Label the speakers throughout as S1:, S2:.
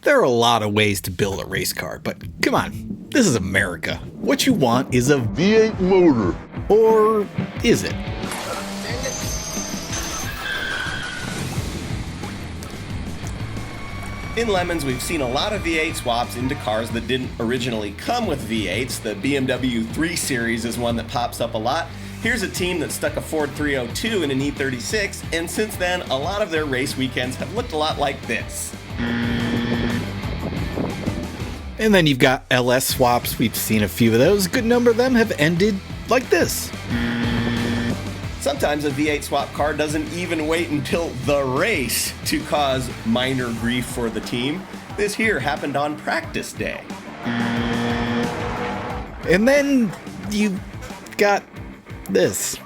S1: There are a lot of ways to build a race car, but come on, this is America. What you want is a
S2: V8 motor.
S1: Or is it?
S3: In Lemons, we've seen a lot of V8 swaps into cars that didn't originally come with V8s. The BMW 3 Series is one that pops up a lot. Here's a team that stuck a Ford 302 in an E36, and since then, a lot of their race weekends have looked a lot like this.
S1: And then you've got LS swaps. We've seen a few of those. A good number of them have ended like this.
S3: Sometimes a V8 swap car doesn't even wait until the race to cause minor grief for the team. This here happened on practice day.
S1: And then you got this.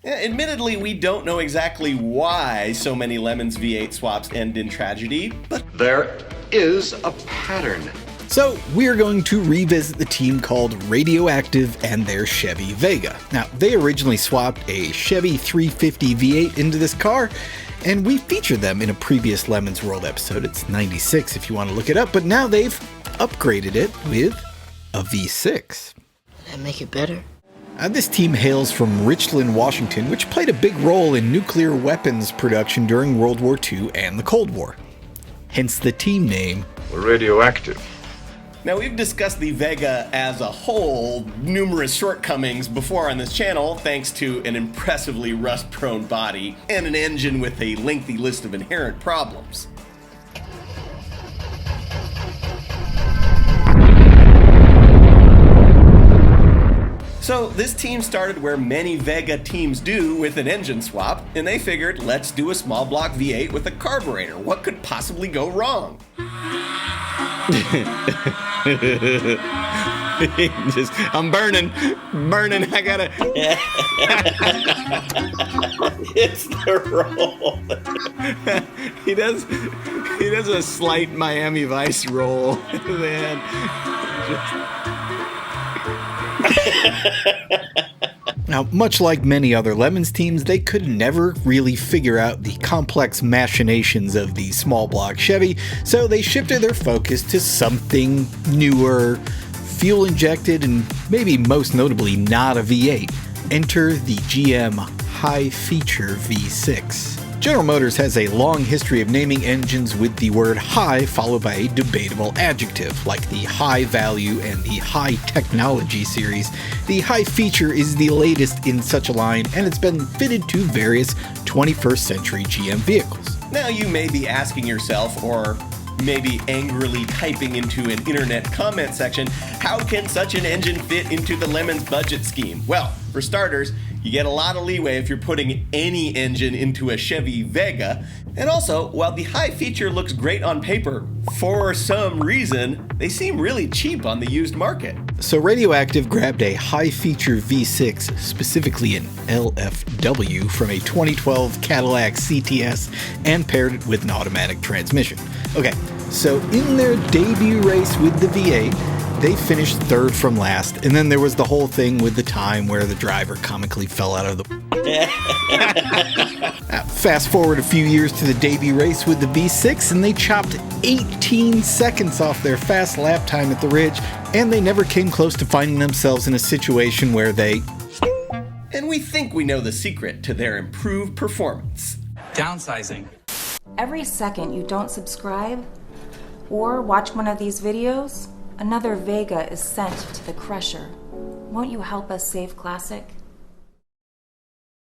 S3: Admittedly, we don't know exactly why so many Lemons V8 swaps end in tragedy, but
S2: There is a pattern.
S1: So we're going to revisit the team called Radioactive and their Chevy Vega. Now, they originally swapped a Chevy 350 V8 into this car, and we featured them in a previous Lemons World episode. It's 96 if you want to look it up, but now they've upgraded it with a V6.
S4: That make it better?
S1: This team hails from Richland, Washington, which played a big role in nuclear weapons production during World War II and the Cold War. Hence the team name.
S2: We're radioactive.
S3: now we've discussed the Vega as a whole, numerous shortcomings before on this channel, thanks to an impressively rust-prone body and an engine with a lengthy list of inherent problems. So this team started where many Vega teams do, with an engine swap, and they figured, let's do a small block V8 with a carburetor. What could possibly go wrong?
S1: I'm burning, I gotta...
S3: It's the roll.
S1: he does a slight Miami Vice roll, man. Now, much like many other Lemons teams, they could never really figure out the complex machinations of the small block Chevy, so they shifted their focus to something newer, fuel injected, and maybe most notably not a V8. Enter the GM High Feature V6. General Motors has a long history of naming engines with the word high followed by a debatable adjective, like the High Value and the High Technology series. The High Feature is the latest in such a line, and it's been fitted to various 21st century GM vehicles.
S3: Now you may be asking yourself, or maybe angrily typing into an internet comment section, how can such an engine fit into the Lemons budget scheme? Well, for starters, you get a lot of leeway if you're putting any engine into a Chevy Vega. And also, while the High Feature looks great on paper, for some reason, they seem really cheap on the used market.
S1: So Radioactive grabbed a High Feature V6, specifically an LFW, from a 2012 Cadillac CTS and paired it with an automatic transmission. Okay, so in their debut race with the V8, they finished third from last, and then there was the whole thing with the time where the driver comically fell out of the... Fast forward a few years to the debut race with the V6, and they chopped 18 seconds off their fast lap time at the Ridge, and they never came close to finding themselves in a situation where they...
S3: And we think we know the secret to their improved performance.
S5: Downsizing.
S6: Every second you don't subscribe or watch one of these videos, another Vega is sent to the crusher. Won't you help us save Classic?